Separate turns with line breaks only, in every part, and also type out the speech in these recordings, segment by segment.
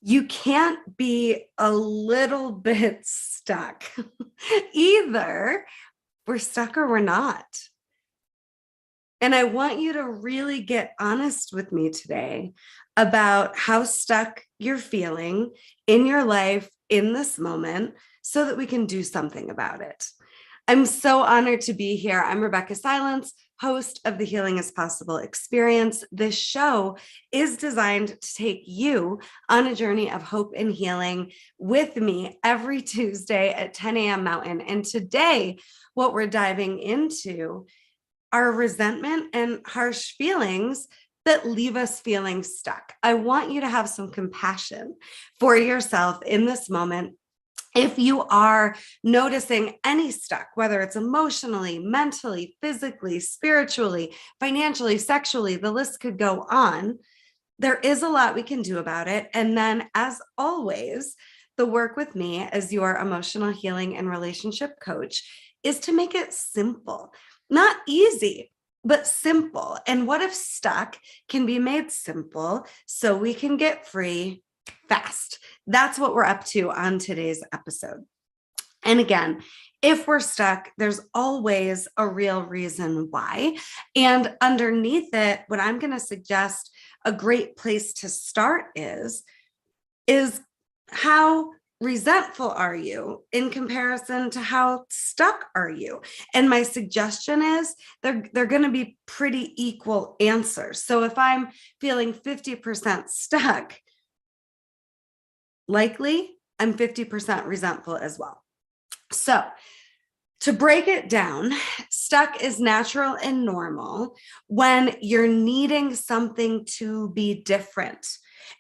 You can't be a little bit stuck. Either we're stuck or we're not. And I want you to really get honest with me today about how stuck you're feeling in your life in this moment so that we can do something about it. I'm so honored to be here. I'm Rebeccah Silence, host of the Healing is Possible experience. This show is designed to take you on a journey of hope and healing with me every Tuesday at 10 a.m. Mountain. And today, what we're diving into are resentment and harsh feelings that leave us feeling stuck. I want you to have some compassion for yourself in this moment. If you are noticing any stuck, whether it's emotionally, mentally, physically, spiritually, financially, sexually, the list could go on. There is a lot we can do about it. And then, as always, the work with me as your emotional healing and relationship coach is to make it simple, not easy, but simple. And what if stuck can be made simple so we can get free fast? That's what we're up to on today's episode. And again, if we're stuck, there's always a real reason why. And underneath it, what I'm going to suggest a great place to start is how resentful are you in comparison to how stuck are you? And my suggestion is they're going to be pretty equal answers. So if I'm feeling 50% stuck, likely I'm 50% resentful as well. So to break it down, stuck is natural and normal when you're needing something to be different.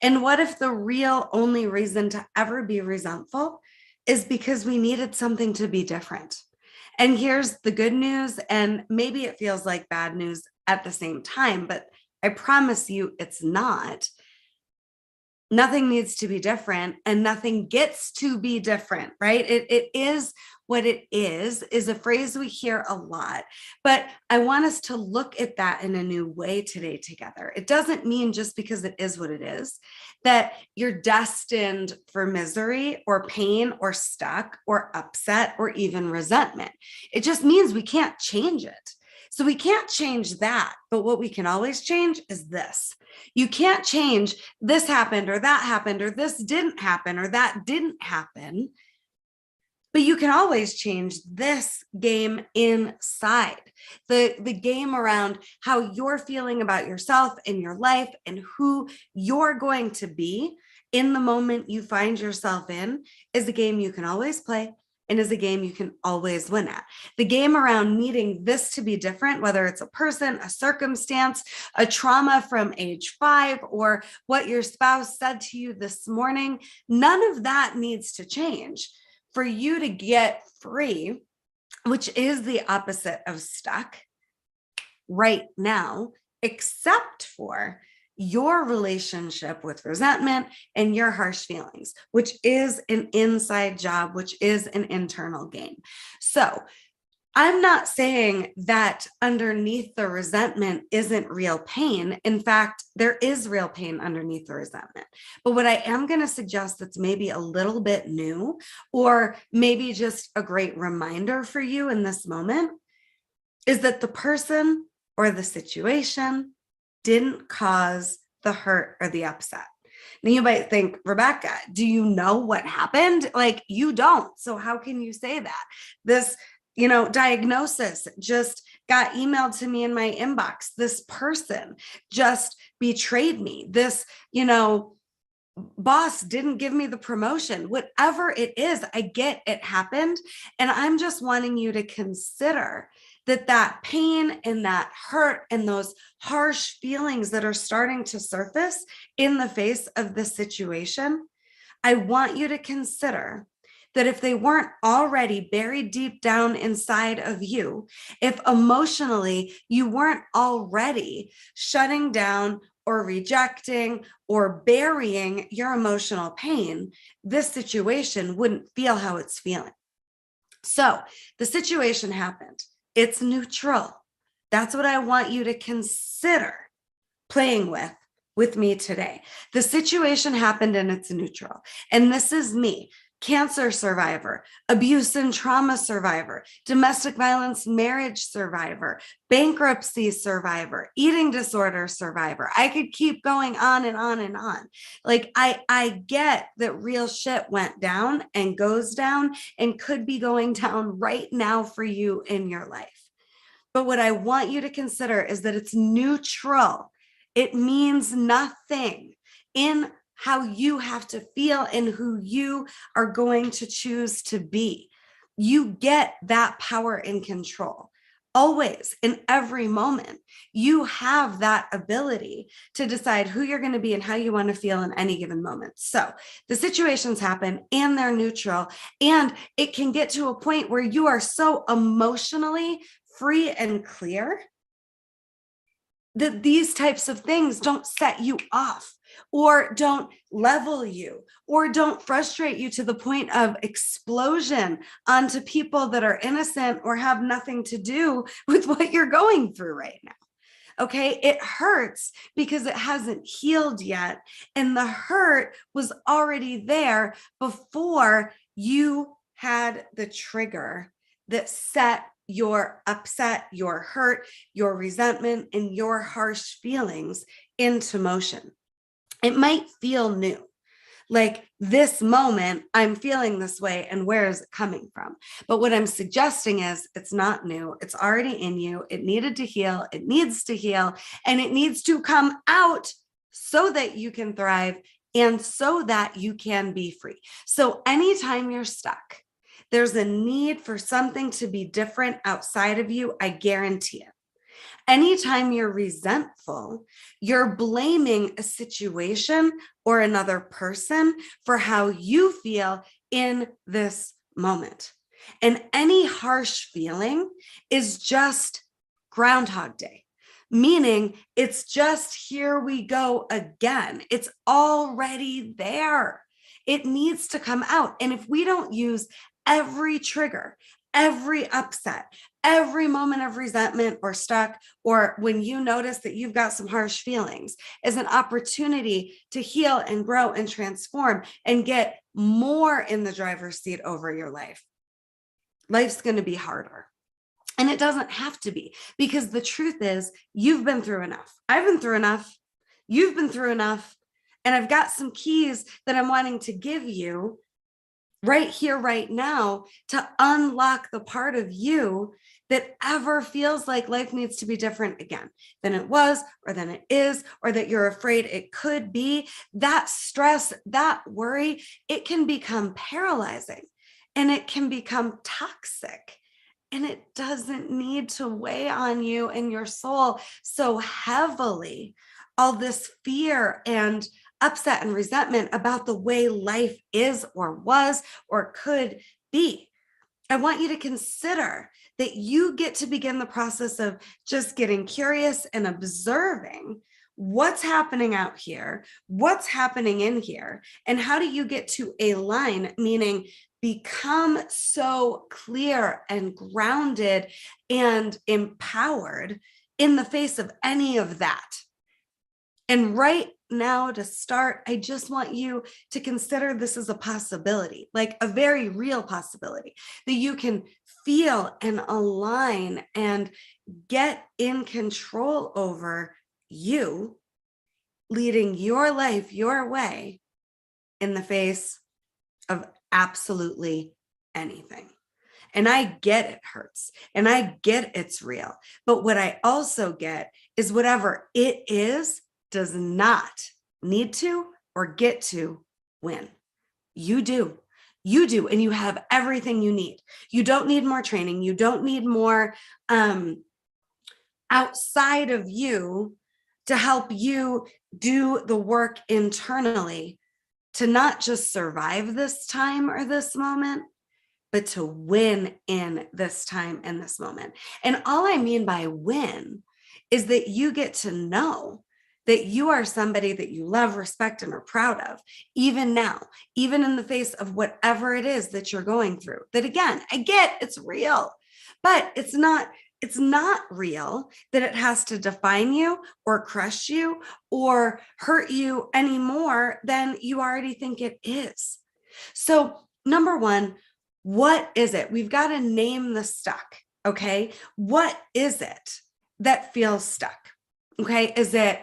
And what if the real only reason to ever be resentful is because we needed something to be different? And here's the good news, and maybe it feels like bad news at the same time, but I promise you it's not. Nothing needs to be different and nothing gets to be different, right? It is what it is a phrase we hear a lot, but I want us to look at that in a new way today together. It doesn't mean just because it is what it is, that you're destined for misery or pain or stuck or upset or even resentment. It just means we can't change it. So we can't change that, but what we can always change is this. You can't change this happened or that happened or this didn't happen or that didn't happen, but you can always change this game inside, the game around how you're feeling about yourself and your life and who you're going to be in the moment you find yourself in is a game you can always play and is a game you can always win at. The game around needing this to be different, whether it's a person, a circumstance, a trauma from age 5, or what your spouse said to you this morning, none of that needs to change for you to get free, which is the opposite of stuck right now, except for your relationship with resentment and your harsh feelings, which is an inside job, which is an internal game. So I'm not saying that underneath the resentment isn't real pain. In fact, there is real pain underneath the resentment. But what I am going to suggest that's maybe a little bit new, or maybe just a great reminder for you in this moment, is that the person or the situation didn't cause the hurt or the upset. Now you might think, Rebeccah, do you know what happened? Like, you don't. So how can you say that? This, diagnosis just got emailed to me in my inbox. This person just betrayed me. This, boss didn't give me the promotion. Whatever it is, I get it happened. And I'm just wanting you to consider that pain and that hurt and those harsh feelings that are starting to surface in the face of this situation, I want you to consider that if they weren't already buried deep down inside of you, if emotionally you weren't already shutting down or rejecting or burying your emotional pain, this situation wouldn't feel how it's feeling. So the situation happened. It's neutral. That's what I want you to consider playing with with me today. The situation happened and it's neutral. And this is me, cancer survivor, abuse and trauma survivor, domestic violence marriage survivor, bankruptcy survivor, eating disorder survivor. I could keep going on and on and on. Like I get that real shit went down and goes down and could be going down right now for you in your life. But what I want you to consider is that it's neutral. It means nothing in how you have to feel and who you are going to choose to be. You get that power and control. Always, in every moment, you have that ability to decide who you're going to be and how you want to feel in any given moment. So the situations happen and they're neutral, and it can get to a point where you are so emotionally free and clear that these types of things don't set you off or don't level you or don't frustrate you to the point of explosion onto people that are innocent or have nothing to do with what you're going through right now. Okay, it hurts because it hasn't healed yet. And the hurt was already there before you had the trigger that set your upset, your hurt, your resentment, and your harsh feelings into motion. It might feel new. Like this moment, I'm feeling this way, and where is it coming from? But what I'm suggesting is it's not new. It's already in you. It needed to heal. It needs to heal, and it needs to come out so that you can thrive and so that you can be free. So anytime you're stuck, there's a need for something to be different outside of you, I guarantee it. Anytime you're resentful, you're blaming a situation or another person for how you feel in this moment. And any harsh feeling is just Groundhog Day, meaning it's just here we go again. It's already there. It needs to come out. And if we don't use every trigger, every upset, every moment of resentment or stuck, or when you notice that you've got some harsh feelings, as an opportunity to heal and grow and transform and get more in the driver's seat over your life, life's going to be harder. And it doesn't have to be, because the truth is you've been through enough. I've been through enough. You've been through enough. And I've got some keys that I'm wanting to give you right here, right now, to unlock the part of you that ever feels like life needs to be different again than it was, or than it is, or that you're afraid it could be. That stress, that worry, it can become paralyzing and it can become toxic. And it doesn't need to weigh on you and your soul so heavily. All this fear and upset and resentment about the way life is or was or could be. I want you to consider that you get to begin the process of just getting curious and observing what's happening out here, what's happening in here, and how do you get to align, meaning become so clear and grounded and empowered in the face of any of that. And right now, to start, I just want you to consider this as a possibility, like a very real possibility, that you can feel and align and get in control over you, leading your life your way in the face of absolutely anything. And I get it hurts, and I get it's real. But what I also get is whatever it is does not need to or get to win. You do. You do. And you have everything you need. You don't need more training. You don't need more outside of you to help you do the work internally to not just survive this time or this moment, but to win in this time and this moment. And all I mean by win is that you get to know that you are somebody that you love, respect, and are proud of, even now, even in the face of whatever it is that you're going through. That again, I get it's real, but it's not It's not real that it has to define you or crush you or hurt you any more than you already think it is. So, number one, what is it? We've got to name the stuck. Okay. What is it that feels stuck? Okay. Is it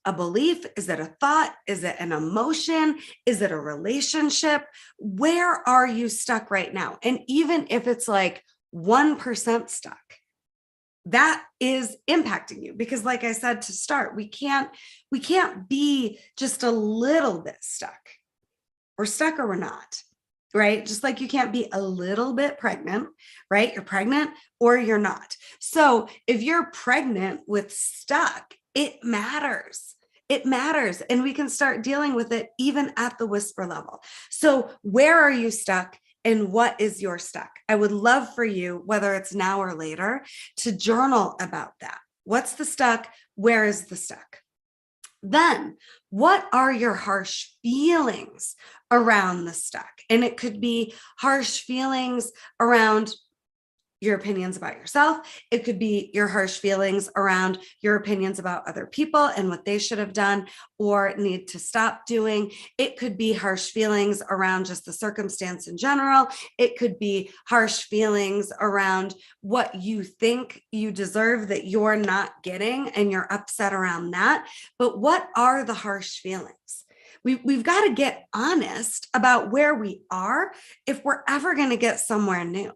a belief? Is it a thought? Is it an emotion? Is it a relationship? Where are you stuck right now? And even if it's like 1% stuck, that is impacting you, because like I said to start, we can't be just a little bit stuck. We're stuck or we're not, right? Just like you can't be a little bit pregnant, right? You're pregnant or you're not. So if you're pregnant with stuck, it matters. It matters. And we can start dealing with it even at the whisper level. So where are you stuck? And what is your stuck? I would love for you, whether it's now or later, to journal about that. What's the stuck? Where is the stuck? Then, what are your harsh feelings around the stuck? And it could be harsh feelings around your opinions about yourself. It could be your harsh feelings around your opinions about other people and what they should have done or need to stop doing. It could be harsh feelings around just the circumstance in general. It could be harsh feelings around what you think you deserve that you're not getting, and you're upset around that. But what are the harsh feelings? We've got to get honest about where we are if we're ever going to get somewhere new.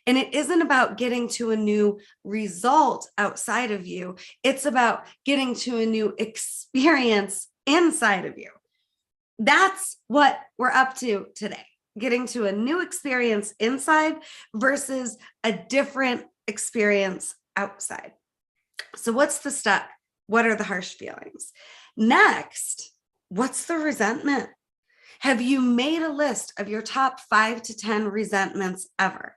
And it isn't about getting to a new result outside of you. It's about getting to a new experience inside of you. That's what we're up to today. Getting to a new experience inside versus a different experience outside. So what's the stuck? What are the harsh feelings? Next, what's the resentment? Have you made a list of your top 5 to 10 resentments ever?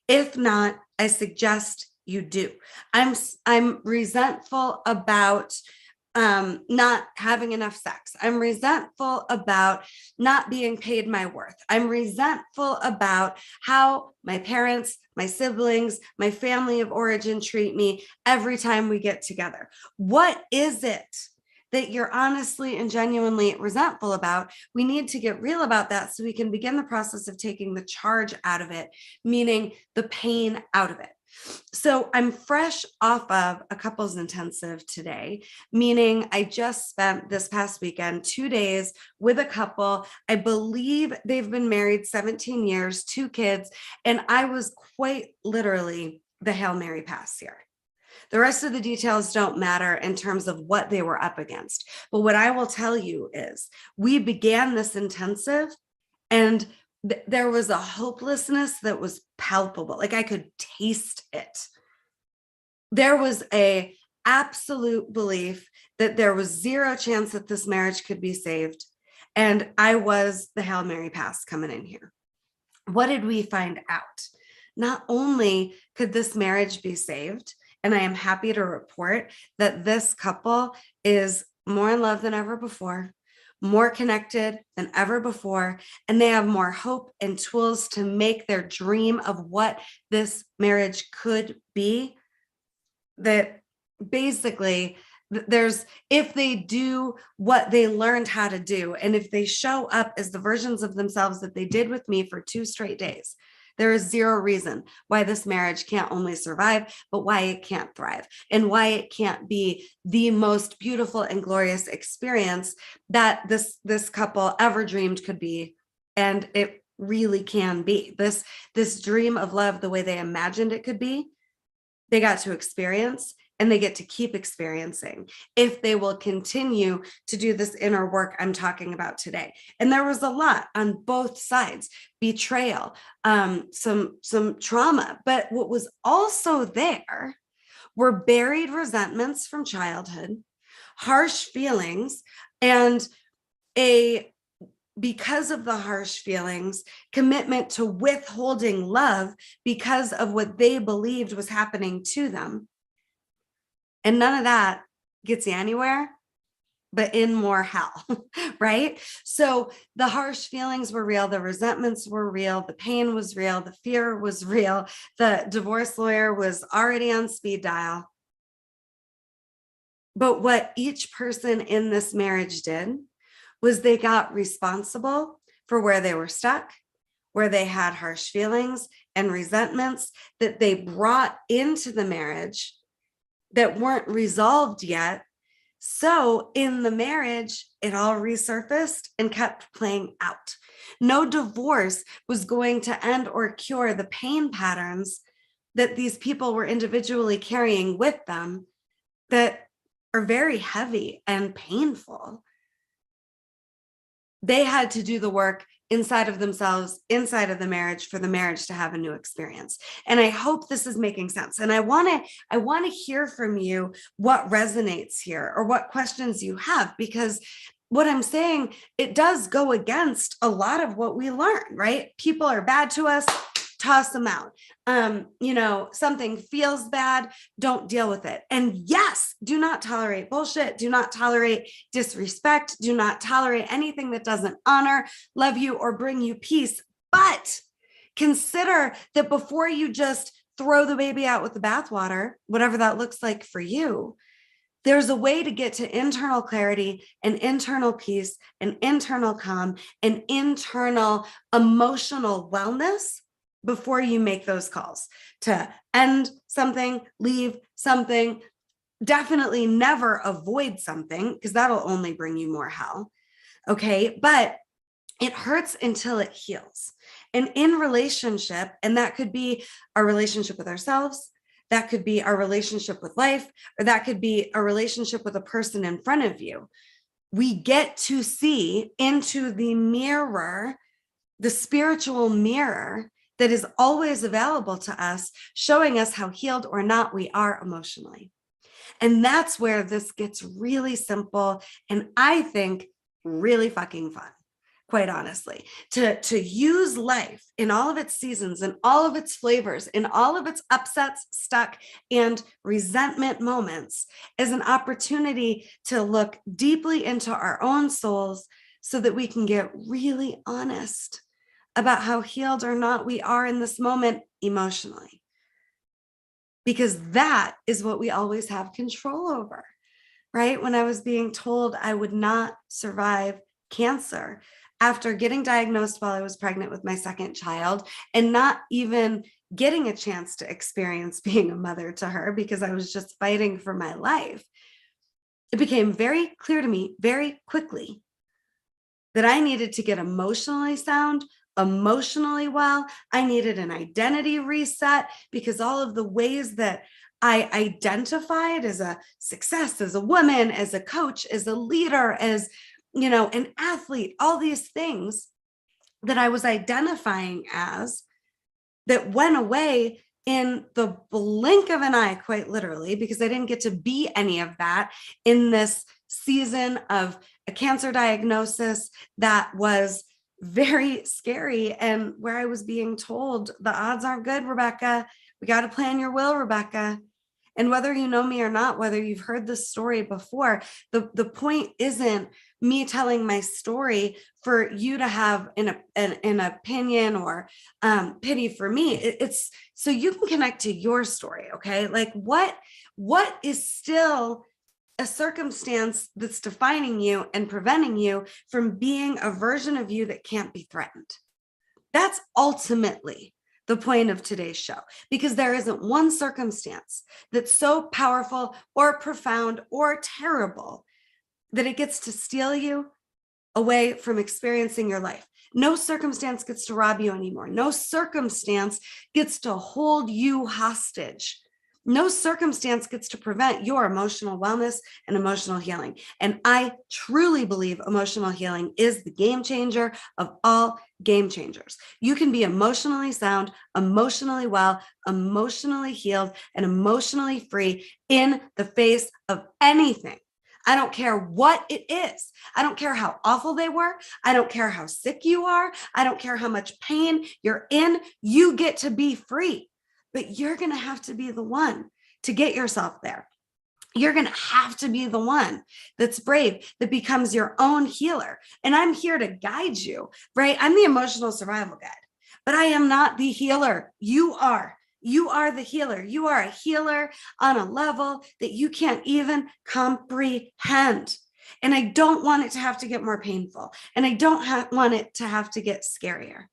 If not, I suggest you do. I'm resentful about not having enough sex. I'm resentful about not being paid my worth. I'm resentful about how my parents, my siblings, my family of origin treat me every time we get together. What is it that you're honestly and genuinely resentful about? We need to get real about that so we can begin the process of taking the charge out of it, meaning the pain out of it. So I'm fresh off of a couples intensive today, meaning I just spent this past weekend 2 days with a couple. I believe they've been married 17 years, 2 kids, and I was quite literally the Hail Mary pass here. The rest of the details don't matter in terms of what they were up against. But what I will tell you is we began this intensive and there was a hopelessness that was palpable. Like I could taste it. There was a absolute belief that there was zero chance that this marriage could be saved. And I was the Hail Mary pass coming in here. What did we find out? Not only could this marriage be saved, and I am happy to report that this couple is more in love than ever before, more connected than ever before, and they have more hope and tools to make their dream of what this marriage could be. That basically if they do what they learned how to do, and if they show up as the versions of themselves that they did with me for 2 straight days, there is zero reason why this marriage can't only survive, but why it can't thrive, and why it can't be the most beautiful and glorious experience that this couple ever dreamed could be. And it really can be. This dream of love, the way they imagined it could be, they got to experience, and they get to keep experiencing if they will continue to do this inner work I'm talking about today. And there was a lot on both sides: betrayal, some trauma. But what was also there were buried resentments from childhood, harsh feelings, and because of the harsh feelings, commitment to withholding love because of what they believed was happening to them. And none of that gets you anywhere but in more hell, right? So the harsh feelings were real, the resentments were real, the pain was real, the fear was real, the divorce lawyer was already on speed dial. But what each person in this marriage did was they got responsible for where they were stuck, where they had harsh feelings and resentments that they brought into the marriage that weren't resolved yet. So in the marriage, it all resurfaced and kept playing out. No divorce was going to end or cure the pain patterns that these people were individually carrying with them that are very heavy and painful. They had to do the work inside of themselves, inside of the marriage, for the marriage to have a new experience. And I hope this is making sense. And I want to hear from you what resonates here or what questions you have, because what I'm saying, it does go against a lot of what we learn, right? People are bad to us, toss them out. Something feels bad, don't deal with it. And yes, do not tolerate bullshit. Do not tolerate disrespect. Do not tolerate anything that doesn't honor, love you, or bring you peace. But consider that before you just throw the baby out with the bathwater, whatever that looks like for you, there's a way to get to internal clarity and internal peace and internal calm and internal emotional wellness before you make those calls to end something, leave something, definitely never avoid something, because that'll only bring you more hell. Okay. But it hurts until it heals. And in relationship, and that could be our relationship with ourselves, that could be our relationship with life, or that could be a relationship with a person in front of you. We get to see into the mirror, the spiritual mirror that is always available to us, showing us how healed or not we are emotionally. And that's where this gets really simple, and I think really fucking fun, quite honestly, to use life in all of its seasons and all of its flavors, in all of its upsets, stuck, and resentment moments as an opportunity to look deeply into our own souls so that we can get really honest about how healed or not we are in this moment emotionally. Because that is what we always have control over, right? When I was being told I would not survive cancer after getting diagnosed while I was pregnant with my second child and not even getting a chance to experience being a mother to her because I was just fighting for my life, it became very clear to me very quickly that I needed to get emotionally sound, emotionally well. I needed an identity reset, because all of the ways that I identified as a success, as a woman, as a coach, as a leader, as, an athlete, all these things that I was identifying as, that went away in the blink of an eye, quite literally, because I didn't get to be any of that in this season of a cancer diagnosis that was very scary, and where I was being told the odds aren't good, Rebeccah. We got to plan your will, Rebeccah. And whether you know me or not, whether you've heard this story before, the point isn't me telling my story for you to have an opinion or pity for me. It's so you can connect to your story. Okay. Like what is still a circumstance that's defining you and preventing you from being a version of you that can't be threatened. That's ultimately the point of today's show, because there isn't one circumstance that's so powerful or profound or terrible that it gets to steal you away from experiencing your life. No circumstance gets to rob you anymore. No circumstance gets to hold you hostage. No circumstance gets to prevent your emotional wellness and emotional healing. And I truly believe emotional healing is the game changer of all game changers. You can be emotionally sound, emotionally well, emotionally healed, and emotionally free in the face of anything. I don't care what it is. I don't care how awful they were. I don't care how sick you are. I don't care how much pain you're in. You get to be free. But you're going to have to be the one to get yourself there. You're going to have to be the one that's brave, that becomes your own healer. And I'm here to guide you, right? I'm the emotional survival guide, but I am not the healer. You are. You are the healer. You are a healer on a level that you can't even comprehend. And I don't want it to have to get more painful. And I don't want it to have to get scarier.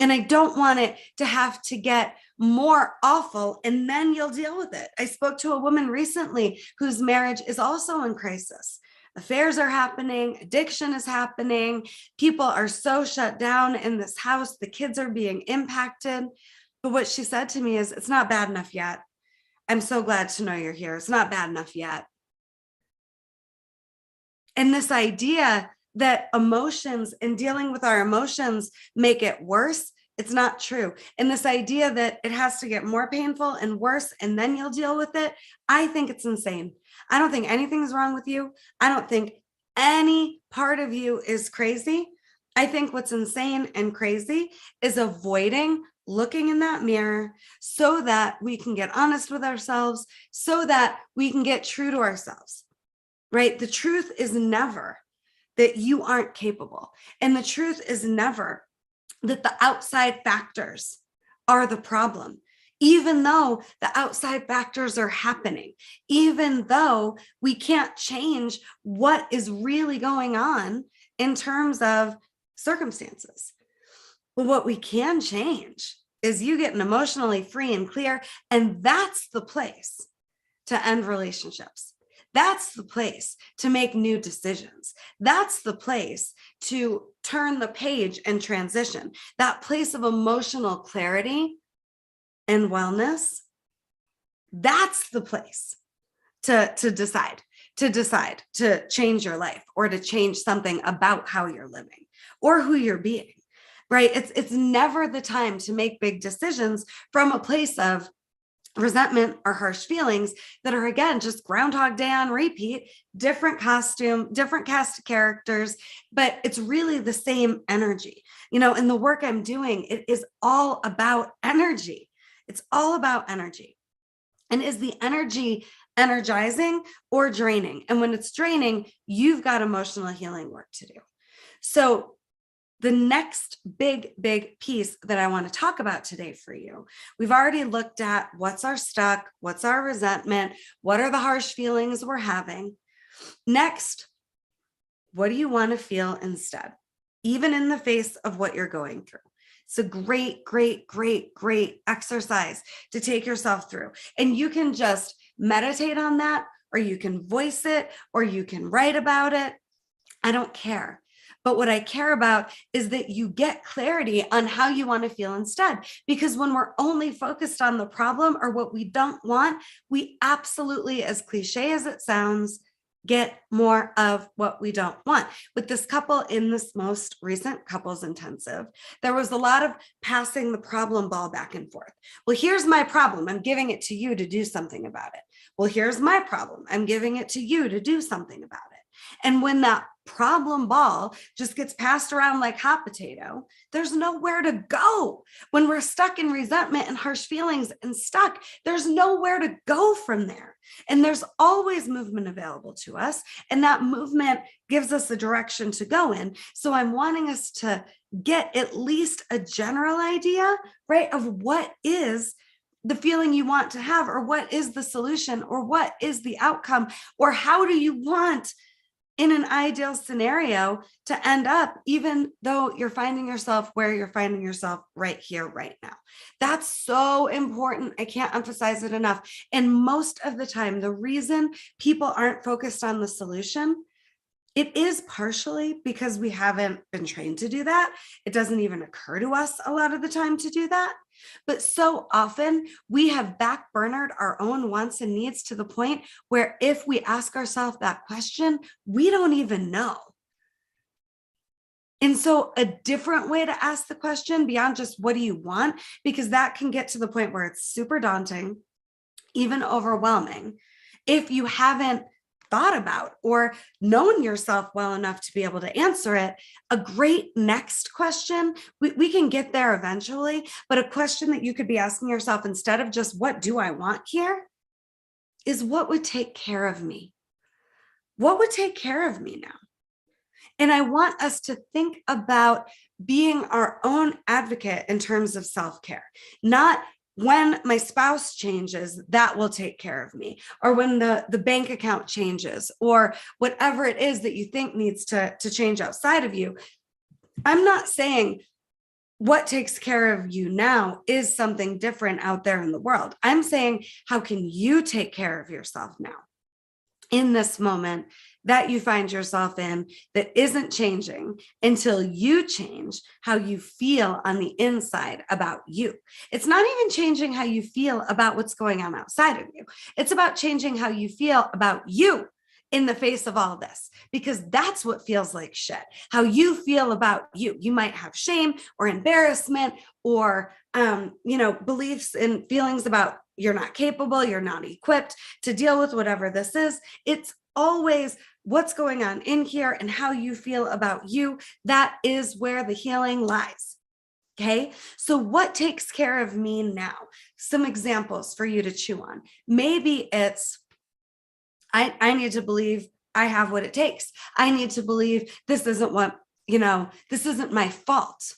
And I don't want it to have to get more awful, and then you'll deal with it. I spoke to a woman recently whose marriage is also in crisis. Affairs are happening, addiction is happening, people are so shut down in this house, the kids are being impacted. But what she said to me is, it's not bad enough yet. I'm so glad to know you're here. It's not bad enough yet. And this idea that emotions and dealing with our emotions make it worse, it's not true. And this idea that it has to get more painful and worse and then you'll deal with it, I think it's insane. I don't think anything's wrong with you. I don't think any part of you is crazy. I think what's insane and crazy is avoiding looking in that mirror so that we can get honest with ourselves, so that we can get true to ourselves, right? The truth is never that you aren't capable. And the truth is never that the outside factors are the problem, even though the outside factors are happening, even though we can't change what is really going on in terms of circumstances. But what we can change is you getting emotionally free and clear. And that's the place to end relationships. That's the place to make new decisions. That's the place to turn the page and transition. That place of emotional clarity and wellness, that's the place to decide to change your life or to change something about how you're living or who you're being, right? It's never the time to make big decisions from a place of resentment or harsh feelings that are, again, just Groundhog Day on repeat, different costume, different cast of characters, but it's really the same energy. You know, in the work I'm doing, it is all about energy. It's all about energy. And is the energy energizing or draining? And when it's draining, you've got emotional healing work to do. So the next big piece that I want to talk about today for you, we've already looked at what's our stuck, what's our resentment, what are the harsh feelings we're having. Next, what do you want to feel instead, even in the face of what you're going through? It's a great exercise to take yourself through. And you can just meditate on that, or you can voice it, or you can write about it. I don't care. But what I care about is that you get clarity on how you want to feel instead. Because when we're only focused on the problem or what we don't want, we absolutely, as cliche as it sounds, get more of what we don't want. With this couple in this most recent couples intensive, there was a lot of passing the problem ball back and forth. Well, here's my problem. I'm giving it to you to do something about it. Well, here's my problem. I'm giving it to you to do something about it. And when that problem ball just gets passed around like hot potato, there's nowhere to go. When we're stuck in resentment and harsh feelings and stuck, there's nowhere to go from there. And there's always movement available to us. And that movement gives us a direction to go in. So I'm wanting us to get at least a general idea, right, of what is the feeling you want to have, or what is the solution, or what is the outcome, or how do you want in an ideal scenario to end up, even though you're finding yourself where you're finding yourself right here, right now. That's so important. I can't emphasize it enough. And most of the time, the reason people aren't focused on the solution, it is partially because we haven't been trained to do that. It doesn't even occur to us a lot of the time to do that. But so often we have backburnered our own wants and needs to the point where if we ask ourselves that question, we don't even know. And so a different way to ask the question beyond just what do you want, because that can get to the point where it's super daunting, even overwhelming, if you haven't thought about or known yourself well enough to be able to answer it. A great next question, we can get there eventually, but a question that you could be asking yourself instead of just what do I want here is what would take care of me? What would take care of me now? And I want us to think about being our own advocate in terms of self-care, not when my spouse changes, that will take care of me, or when the bank account changes, or whatever it is that you think needs to change outside of you. I'm not saying what takes care of you now is something different out there in the world. I'm saying, how can you take care of yourself now in this moment that you find yourself in that isn't changing until you change how you feel on the inside about you? It's not even changing how you feel about what's going on outside of you. It's about changing how you feel about you in the face of all this, because that's what feels like shit. How you feel about you. You might have shame or embarrassment or, beliefs and feelings about you're not capable, you're not equipped to deal with whatever this is. It's always what's going on in here and how you feel about you. That is where the healing lies. Okay, so what takes care of me now? Some examples for you to chew on. Maybe it's, I need to believe I have what it takes. I need to believe this isn't this isn't my fault.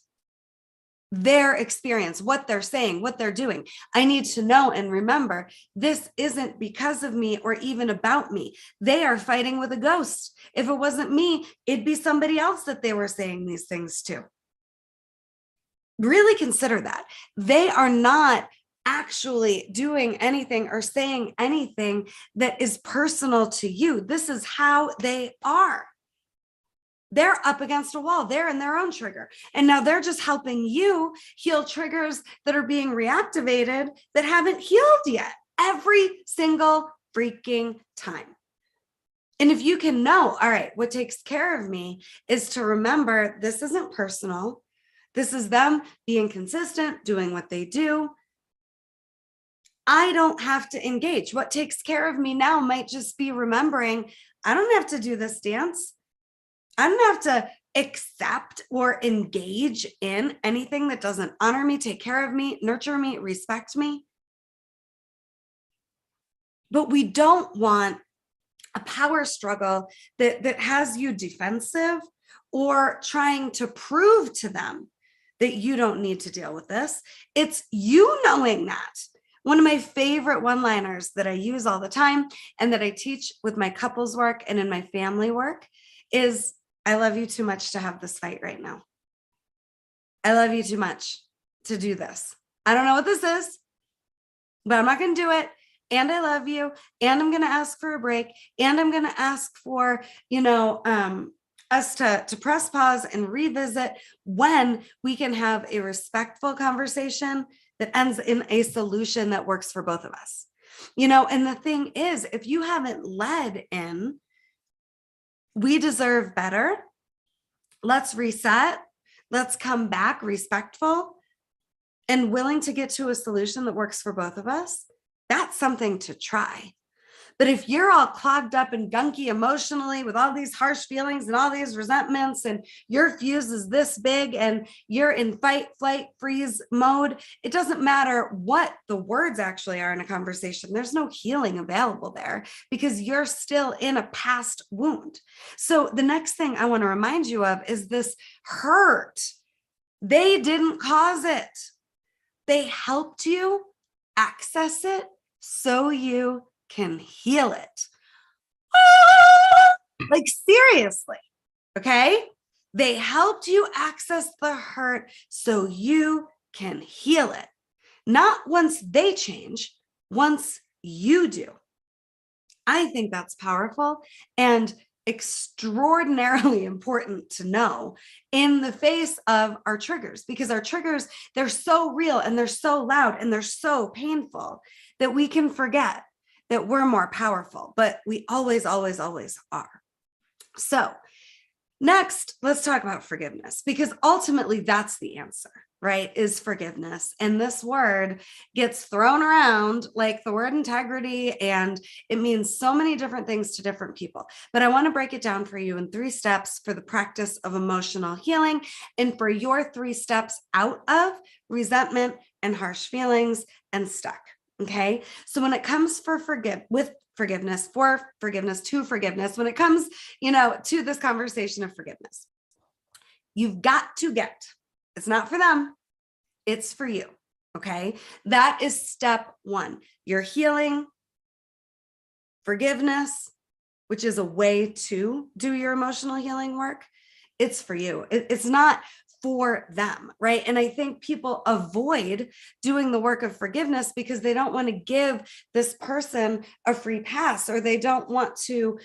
Their experience, what they're saying, what they're doing. I need to know and remember this isn't because of me or even about me. They are fighting with a ghost. If it wasn't me, it'd be somebody else that they were saying these things to. Really consider that. They are not actually doing anything or saying anything that is personal to you. This is how they are. They're up against a wall. They're in their own trigger. And now they're just helping you heal triggers that are being reactivated that haven't healed yet, every single freaking time. And if you can know, all right, what takes care of me is to remember this isn't personal. This is them being consistent, doing what they do. I don't have to engage. What takes care of me now might just be remembering I don't have to do this dance. I don't have to accept or engage in anything that doesn't honor me, take care of me, nurture me, respect me. But we don't want a power struggle that has you defensive or trying to prove to them that you don't need to deal with this. It's you knowing that. One of my favorite one-liners that I use all the time and that I teach with my couples work and in my family work is, I love you too much to have this fight right now. I love you too much to do this. I don't know what this is, but I'm not going to do it. And I love you. And I'm going to ask for a break. And I'm going to ask for, us to press pause and revisit when we can have a respectful conversation that ends in a solution that works for both of us. And the thing is, if you haven't led in, we deserve better. Let's reset. Let's come back respectful and willing to get to a solution that works for both of us. That's something to try. But if you're all clogged up and gunky emotionally with all these harsh feelings and all these resentments, and your fuse is this big and you're in fight, flight, freeze mode, it doesn't matter what the words actually are in a conversation. There's no healing available there because you're still in a past wound. So the next thing I want to remind you of is this hurt. They didn't cause it. They helped you access it so you can heal it. Like seriously, okay? They helped you access the hurt so you can heal it. Not once they change, once you do. I think that's powerful and extraordinarily important to know in the face of our triggers, because our triggers, they're so real and they're so loud and they're so painful that we can forget that we're more powerful, but we always, always, always are. So next, let's talk about forgiveness, because ultimately that's the answer, right? Is forgiveness. And this word gets thrown around like the word integrity, and it means so many different things to different people. But I want to break it down for you in 3 steps for the practice of emotional healing and for your 3 steps out of resentment and harsh feelings and stuck. Okay. So when it comes for forgiveness, to forgiveness, when it comes, to this conversation of forgiveness, you've got to get, it's not for them, it's for you. Okay. That is step one. You're healing, forgiveness, which is a way to do your emotional healing work. It's for you. It's not for them, right? And I think people avoid doing the work of forgiveness because they don't want to give this person a free pass, or they don't want to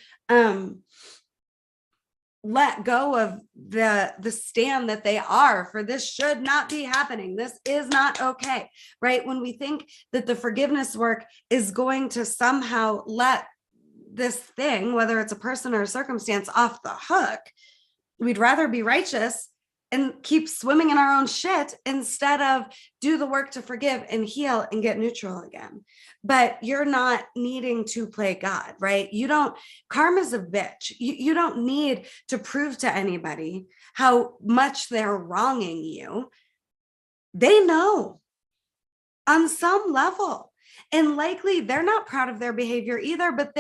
let go of the stand that they are for this should not be happening. This is not okay, right? When we think that the forgiveness work is going to somehow let this thing, whether it's a person or a circumstance, off the hook, we'd rather be righteous and keep swimming in our own shit instead of do the work to forgive and heal and get neutral again. But you're not needing to play God, right? Karma's a bitch. You don't need to prove to anybody how much they're wronging you. They know on some level. And likely they're not proud of their behavior either, but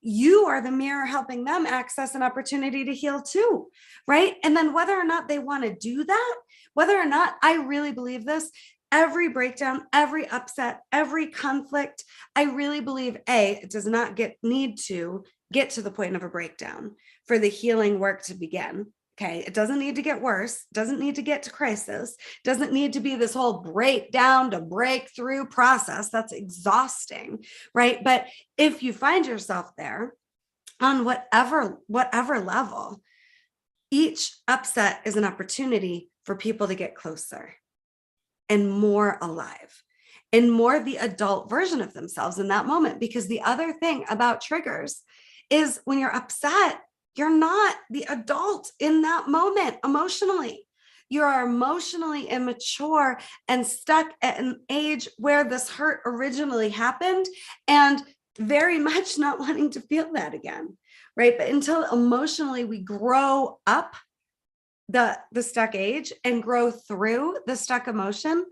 you are the mirror helping them access an opportunity to heal too, right? And then whether or not they want to do that, whether or not, I really believe this, every breakdown, every upset, every conflict, I really believe, it does not need to get to the point of a breakdown for the healing work to begin. Okay, it doesn't need to get worse, doesn't need to get to crisis, doesn't need to be this whole breakdown to breakthrough process. That's exhausting, right? But if you find yourself there on whatever level, each upset is an opportunity for people to get closer and more alive and more the adult version of themselves in that moment. Because the other thing about triggers is when you're upset, you're not the adult in that moment emotionally. You are emotionally immature and stuck at an age where this hurt originally happened and very much not wanting to feel that again, right? But until emotionally we grow up the stuck age and grow through the stuck emotion,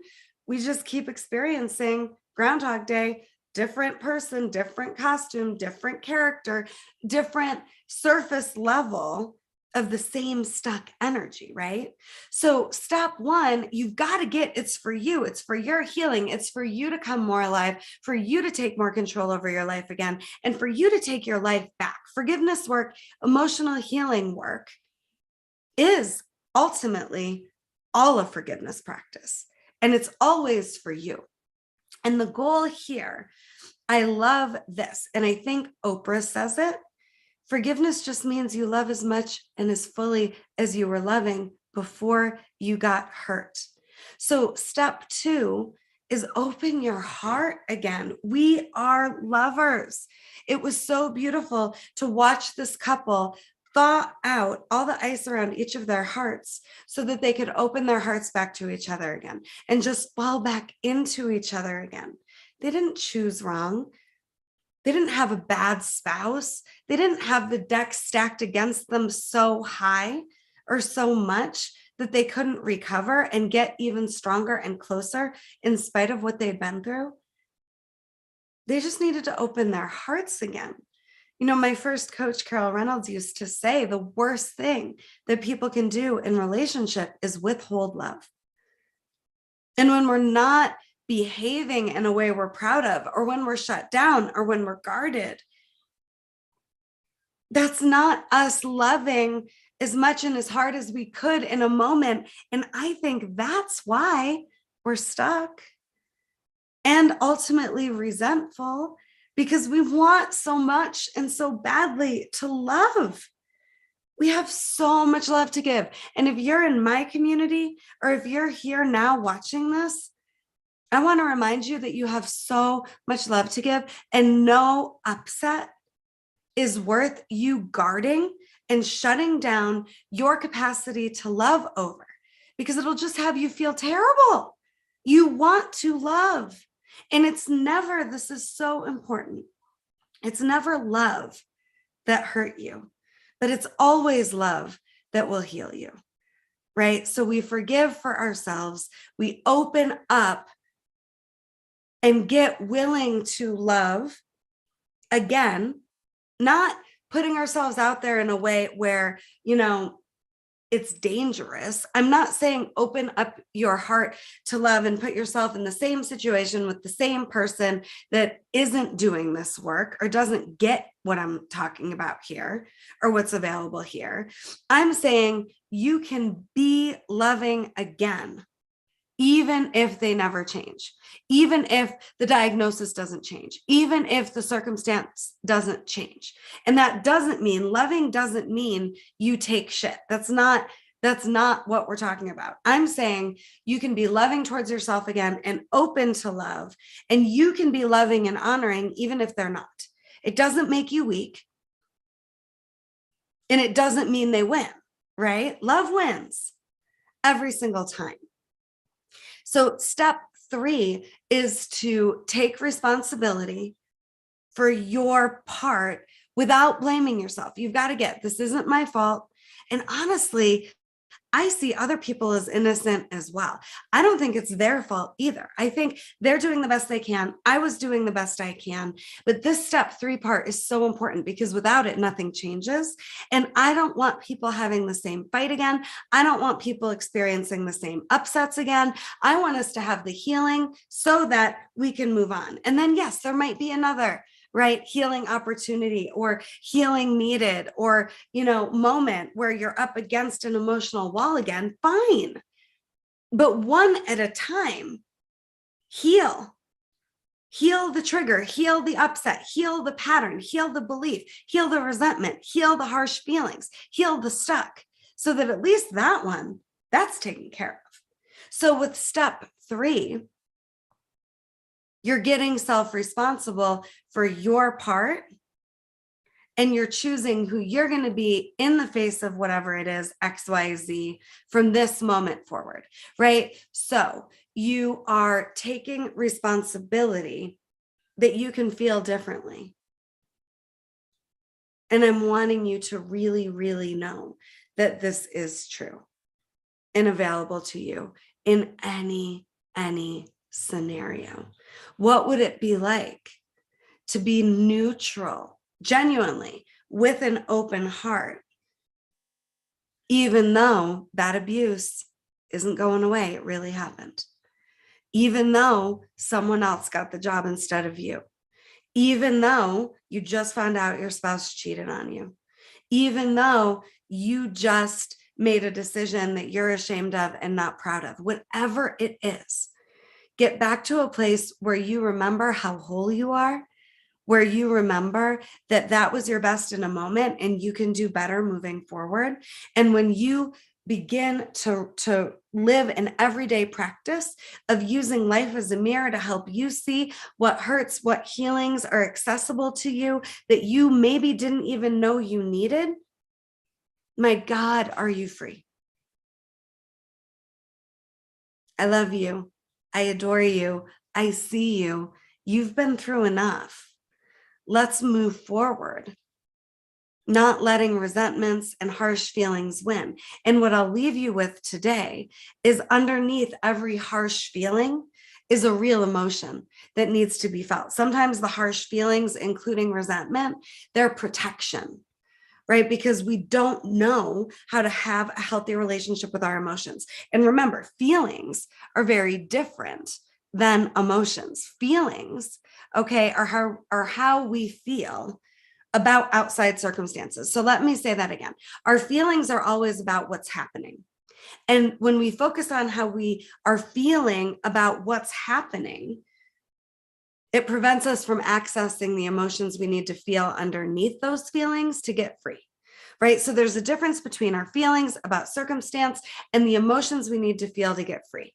we just keep experiencing Groundhog Day, different person, different costume, different character, different surface level of the same stuck energy, right? So step one, you've got to get, it's for you. It's for your healing. It's for you to come more alive, for you to take more control over your life again, and for you to take your life back. Forgiveness work, emotional healing work is ultimately all of forgiveness practice. And it's always for you. And the goal here, I love this, and I think Oprah says it, forgiveness just means you love as much and as fully as you were loving before you got hurt. So step two is open your heart again. We are lovers. It was so beautiful to watch this couple thaw out all the ice around each of their hearts so that they could open their hearts back to each other again and just fall back into each other again. They didn't choose wrong. They didn't have a bad spouse. They didn't have the deck stacked against them so high or so much that they couldn't recover and get even stronger and closer in spite of what they'd been through. They just needed to open their hearts again. My first coach, Carol Reynolds, used to say the worst thing that people can do in relationship is withhold love. And when we're not behaving in a way we're proud of, or when we're shut down, or when we're guarded, that's not us loving as much and as hard as we could in a moment. And I think that's why we're stuck and ultimately resentful, because we want so much and so badly to love. We have so much love to give. And if you're in my community, or if you're here now watching this, I want to remind you that you have so much love to give, and no upset is worth you guarding and shutting down your capacity to love over, because it'll just have you feel terrible. You want to love. And this is so important. It's never love that hurt you, but it's always love that will heal you, right? So we forgive for ourselves. We open up and get willing to love again, not putting ourselves out there in a way where, it's dangerous. I'm not saying open up your heart to love and put yourself in the same situation with the same person that isn't doing this work or doesn't get what I'm talking about here or what's available here. I'm saying you can be loving again, even if they never change, even if the diagnosis doesn't change, even if the circumstance doesn't change. And that doesn't mean loving doesn't mean you take shit. That's not what we're talking about. I'm saying you can be loving towards yourself again and open to love, and you can be loving and honoring even if they're not. It doesn't make you weak. And it doesn't mean they win, right? Love wins every single time. So step 3 is to take responsibility for your part without blaming yourself. You've got to get, this isn't my fault. And honestly, I see other people as innocent as well. I don't think it's their fault either. I think they're doing the best they can. I was doing the best I can. But this step 3 part is so important because without it, nothing changes. And I don't want people having the same fight again. I don't want people experiencing the same upsets again. I want us to have the healing so that we can move on. And then, yes, there might be another healing opportunity or healing needed or, moment where you're up against an emotional wall again, fine. But one at a time, heal the trigger, heal the upset, heal the pattern, heal the belief, heal the resentment, heal the harsh feelings, heal the stuck, so that at least that one, that's taken care of. So with step 3, you're getting self-responsible for your part, and you're choosing who you're going to be in the face of whatever it is, XYZ, from this moment forward, right? So you are taking responsibility that you can feel differently. And I'm wanting you to really, really know that this is true and available to you in any scenario. What would it be like to be neutral, genuinely, with an open heart, even though that abuse isn't going away? It really happened. Even though someone else got the job instead of you. Even though you just found out your spouse cheated on you. Even though you just made a decision that you're ashamed of and not proud of. Whatever it is, get back to a place where you remember how whole you are, where you remember that that was your best in a moment and you can do better moving forward. And when you begin to live an everyday practice of using life as a mirror to help you see what hurts, what healings are accessible to you that you maybe didn't even know you needed, my God, are you free? I love you. I adore you. I see you. You've been through enough. Let's move forward, not letting resentments and harsh feelings win. And what I'll leave you with today is underneath every harsh feeling is a real emotion that needs to be felt. Sometimes the harsh feelings, including resentment, they're protection, right? Because we don't know how to have a healthy relationship with our emotions. And remember, feelings are very different than emotions. Feelings, okay, are how we feel about outside circumstances. So let me say that again. Our feelings are always about what's happening. And when we focus on how we are feeling about what's happening, it prevents us from accessing the emotions we need to feel underneath those feelings to get free, right? So there's a difference between our feelings about circumstance and the emotions we need to feel to get free.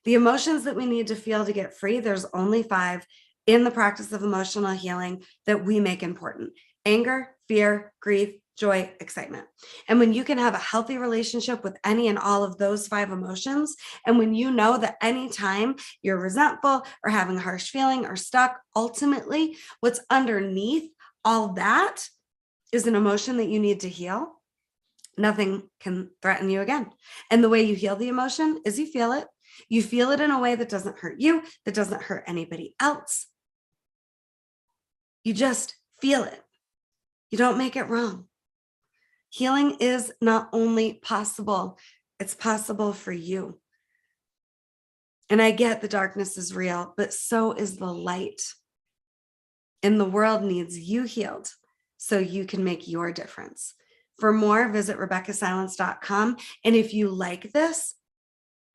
The emotions that we need to feel to get free, there's only 5 in the practice of emotional healing that we make important: anger, fear, grief, joy, excitement. And when you can have a healthy relationship with any and all of those 5 emotions, and when you know that anytime you're resentful or having a harsh feeling or stuck, ultimately what's underneath all that is an emotion that you need to heal, nothing can threaten you again. And the way you heal the emotion is you feel it. You feel it in a way that doesn't hurt you, that doesn't hurt anybody else. You just feel it. You don't make it wrong. Healing is not only possible, it's possible for you. And I get the darkness is real, but so is the light. And the world needs you healed so you can make your difference. For more, visit RebeccahSilence.com. And if you like this,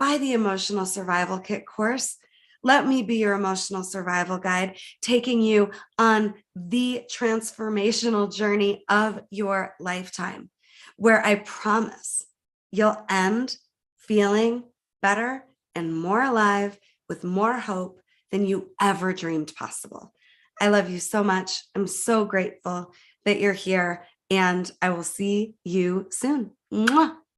buy the Emotional Survival Kit course. Let me be your emotional survival guide, taking you on the transformational journey of your lifetime, where I promise you'll end feeling better and more alive with more hope than you ever dreamed possible. I love you so much. I'm so grateful that you're here, and I will see you soon. Mwah.